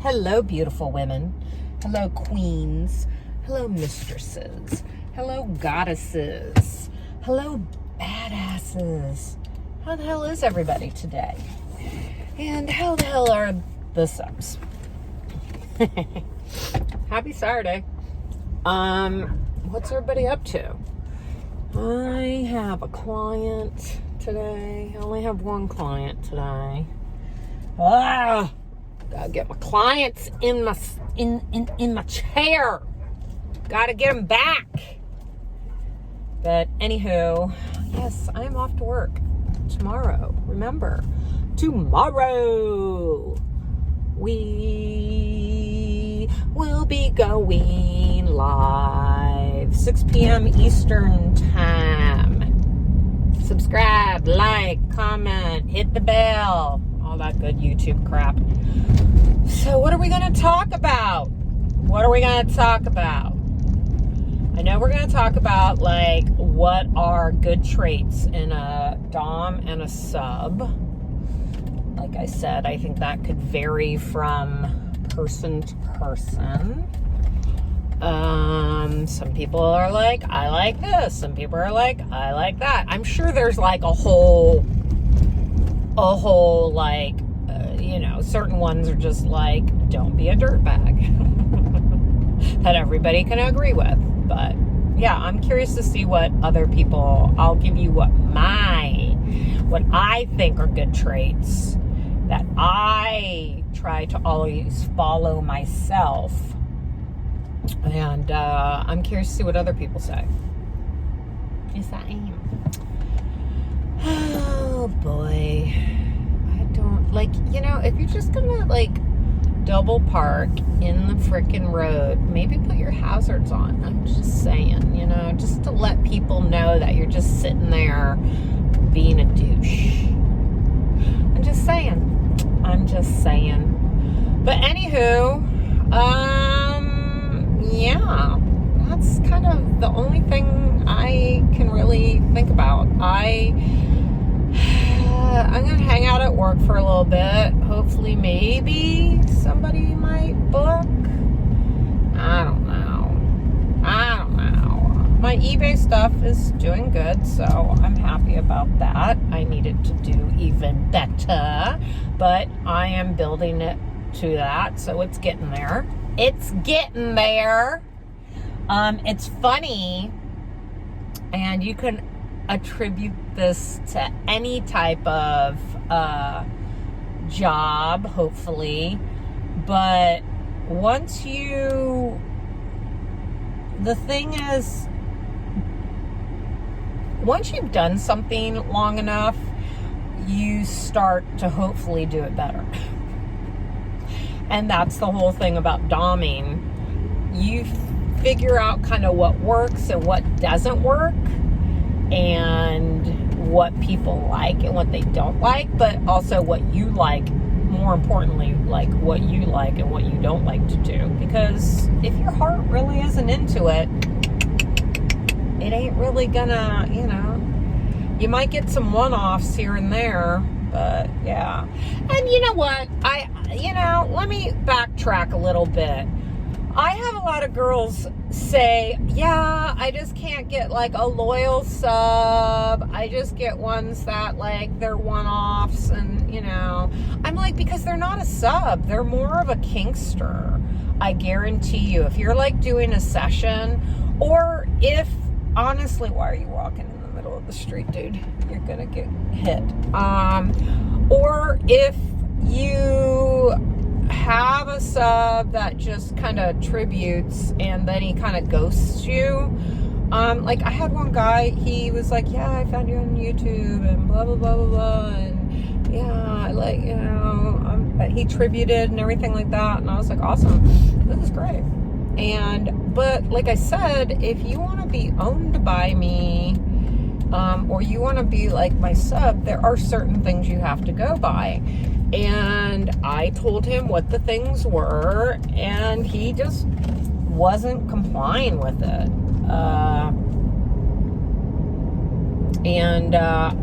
Hello, beautiful women. Hello, queens. Hello, mistresses. Hello, goddesses. Hello, badasses. How the hell is everybody today? And how the hell are the subs? Happy Saturday. What's everybody up to? I have a client today. I only have one client today. Gotta get my clients in my chair. Gotta get them back. But anywho, yes, I am off to work tomorrow. Remember, tomorrow we will be going live 6 p.m. Eastern time. Subscribe, like, comment, hit the bell, all that good YouTube crap. So what are we going to talk about? I know we're going to talk about, like, what are good traits in a dom and a sub. Like I said, I think that could vary from person to person. Some people are like, I like this. Some people are like, I like that. I'm sure there's, like, a whole, like, certain ones are just like, don't be a dirtbag. That everybody can agree with. But yeah, I'm curious to see what other people, I'll give you what I think are good traits that I try to always follow myself. And I'm curious to see what other people say. Yes, I am. Oh boy. If you're just gonna, like, double park in the frickin' road, maybe put your hazards on. I'm just saying, just to let people know that you're just sitting there being a douche. I'm just saying. But anywho, yeah, that's kind of the only thing I can really think about. I'm going to hang out at work for a little bit. Hopefully, maybe somebody might book. I don't know. My eBay stuff is doing good, so I'm happy about that. I needed to do even better, but I am building it to that, so it's getting there. It's funny, and you can attribute this to any type of job, hopefully, but the thing is, once you've done something long enough, you start to hopefully do it better. And that's the whole thing about doming. You figure out kind of what works and what doesn't work, and what people like and what they don't like, but also what you like, more importantly, like what you like and what you don't like to do. Because if your heart really isn't into it, it ain't really gonna, you might get some one-offs here and there, but yeah. And you know what? Let me backtrack a little bit. I have a lot of girls say, yeah, I just can't get, like, a loyal sub. I just get ones that, like, they're one-offs, and, I'm like, because they're not a sub. They're more of a kinkster. I guarantee you. If you're, like, doing a session, or if, honestly, why are you walking in the middle of the street, dude? You're gonna get hit. Or if you have a sub that just kind of tributes and then he kind of ghosts you. Like, I had one guy, he was like, yeah, I found you on YouTube and blah, blah, blah, blah, blah, and yeah, like, he tributed and everything like that, and I was like, awesome, this is great. But like I said, if you want to be owned by me, or you want to be like my sub, there are certain things you have to go by. And I told him what the things were, and he just wasn't complying with it.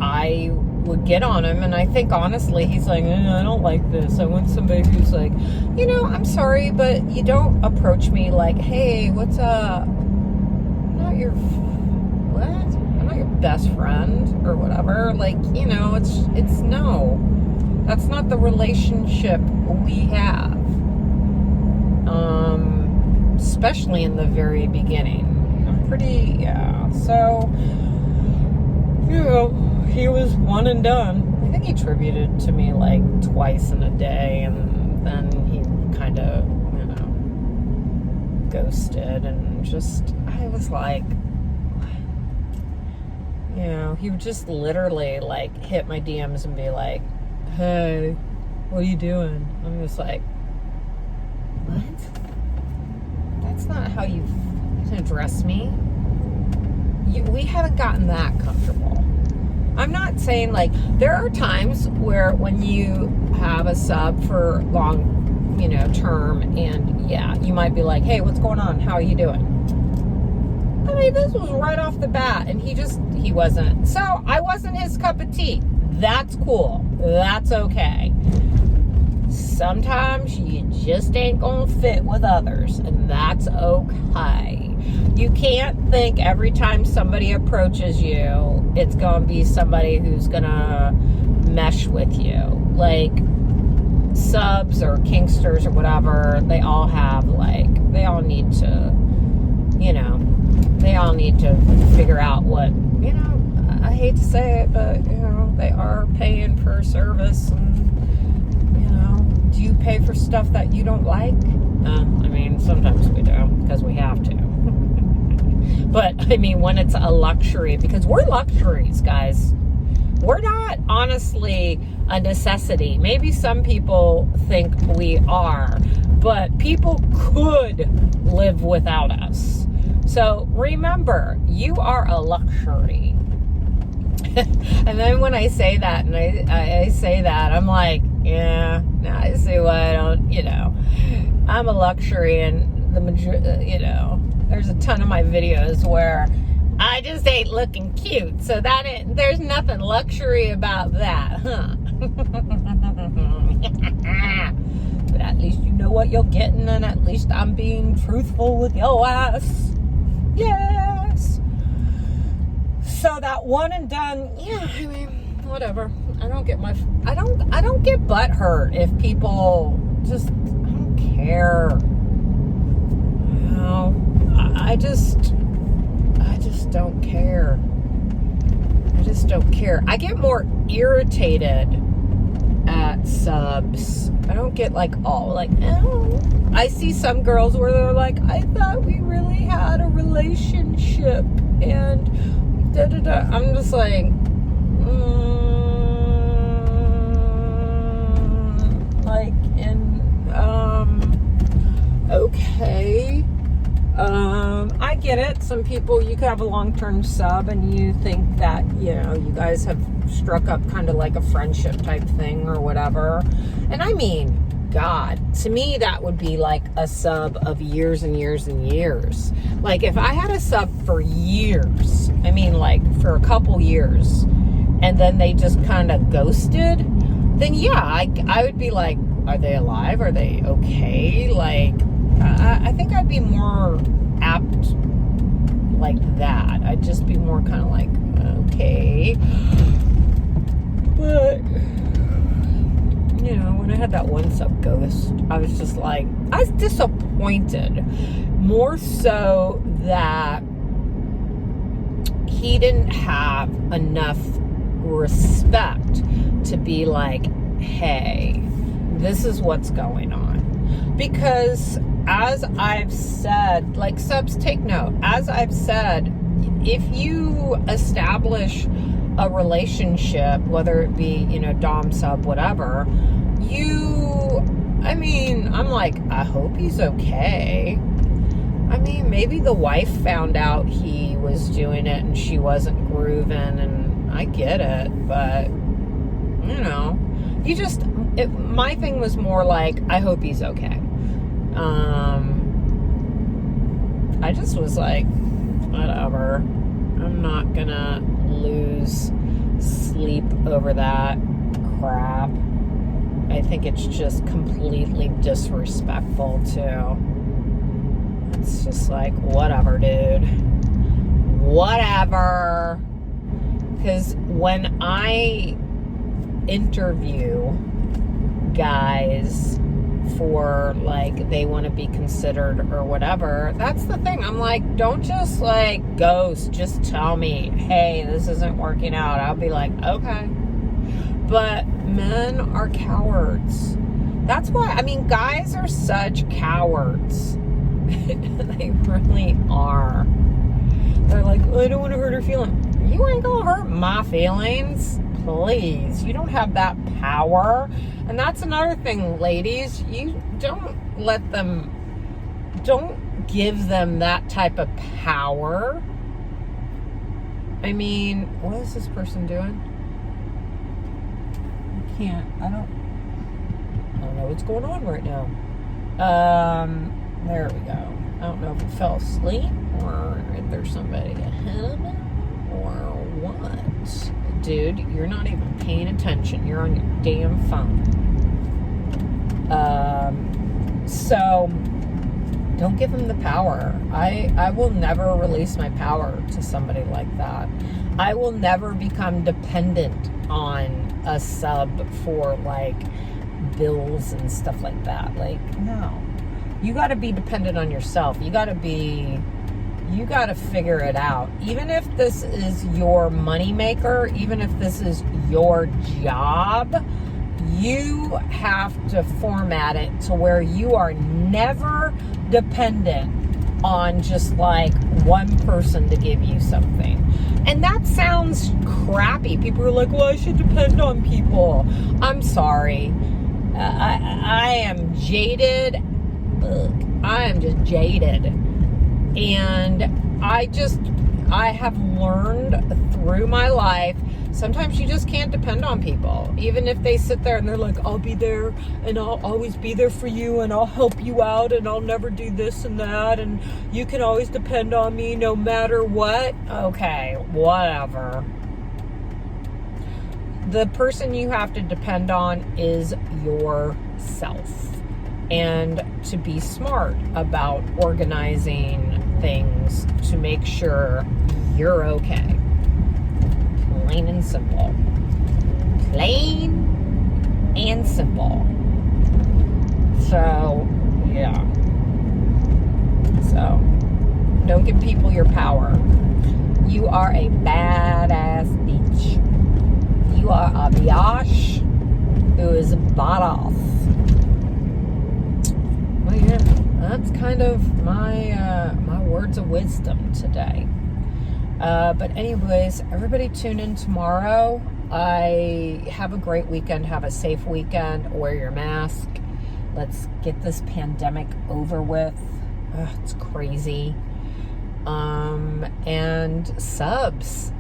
I would get on him, and I think honestly he's like, I don't like this. I want somebody who's like, I'm sorry, but you don't approach me like, hey, what's up? I'm not your best friend or whatever. Like, it's no. That's not the relationship we have. Especially in the very beginning. So, he was one and done. I think he attributed to me like twice in a day, and then he kind of, ghosted, and I was like, he would just literally like hit my DMs and be like, hey, what are you doing? I'm just like, what? That's not how you address me. We haven't gotten that comfortable. I'm not saying, like, there are times where when you have a sub for long, term, and you might be like, hey, what's going on? How are you doing? I mean, this was right off the bat, and he wasn't. So I wasn't his cup of tea. That's cool. That's okay. Sometimes you just ain't gonna fit with others, and that's okay. You can't think every time somebody approaches you, it's gonna be somebody who's gonna mesh with you. Like, subs or kinksters or whatever, they all need to figure out what, I hate to say it, but, they are paying for service, and, do you pay for stuff that you don't like? I mean, sometimes we do, because we have to. But, I mean, when it's a luxury, because we're luxuries, guys. We're not, honestly, a necessity. Maybe some people think we are, but people could live without us. So, remember, you are a luxury. And then when I say that, and I say that, I'm like, I see why I don't, I'm a luxury, and the majority, there's a ton of my videos where I just ain't looking cute, so there's nothing luxury about that, huh? But at least you know what you're getting, and at least I'm being truthful with your ass. Yes. So that one and done, I mean, whatever. I don't get butt hurt if people I don't care. I just don't care. I just don't care. I get more irritated at subs. I don't get I see some girls where they're like, I thought we really had a relationship, and da-da-da. I'm just like, okay. I get it. Some people, you could have a long-term sub and you think that, you guys have struck up kind of like a friendship type thing or whatever. And I mean, God, to me, that would be like a sub of years and years and years. Like, if I had a sub for years, I mean, like for a couple years, and then they just kind of ghosted, then I would be like, are they alive? Are they okay? Like, I think I'd be more apt like that. I'd just be more kind of like, okay. But, when I had that one sub ghost, I was just like, I was disappointed. More so that he didn't have enough respect to be like, hey, this is what's going on. Because as I've said, like, subs, take note, as I've said, if you establish a relationship, whether it be, dom, sub, whatever, I'm like, I hope he's okay. I mean, maybe the wife found out he was doing it and she wasn't grooving, and I get it, but, my thing was more like, I hope he's okay. I just was like, whatever. I'm not gonna lose sleep over that crap. I think it's just completely disrespectful too. It's just like, whatever, dude. Whatever. Because when I interview guys for, like, they want to be considered or whatever, that's the thing. I'm like, don't just, like, ghost. Just tell me, hey, this isn't working out. I'll be like, okay. But men are cowards. That's why, I mean, guys are such cowards. They really are. They're like, oh, I don't want to hurt her feelings. You ain't gonna hurt my feelings. Please. You don't have that power. And that's another thing, ladies. You don't give them that type of power. I mean, what is this person doing? I don't know what's going on right now. There we go. I don't know if it fell asleep or if there's somebody ahead of it or what. Dude, you're not even paying attention. You're on your damn phone. So don't give them the power. I will never release my power to somebody like that. I will never become dependent on a sub for, like, bills and stuff like that. Like, no. You got to be dependent on yourself. You got to figure it out. Even if this is your moneymaker, even if this is your job, you have to format it to where you are never dependent on just, like, one person to give you something. And that sounds crappy. People are like, well, I should depend on people. I'm sorry. I am jaded. Ugh, I am just jaded. And I have learned through my life, sometimes you just can't depend on people. Even if they sit there and they're like, I'll be there and I'll always be there for you and I'll help you out and I'll never do this and that and you can always depend on me no matter what. Okay, whatever. The person you have to depend on is yourself. And to be smart about organizing things to make sure you're okay. Plain and simple. Plain and simple. So, yeah. So, don't give people your power. You are a badass bitch. You are a biatch who is badass. Well, yeah, that's kind of my words of wisdom today. But anyways, everybody tune in tomorrow. Have a great weekend. Have a safe weekend. Wear your mask. Let's get this pandemic over with. It's crazy. And subs.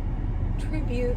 Tribute.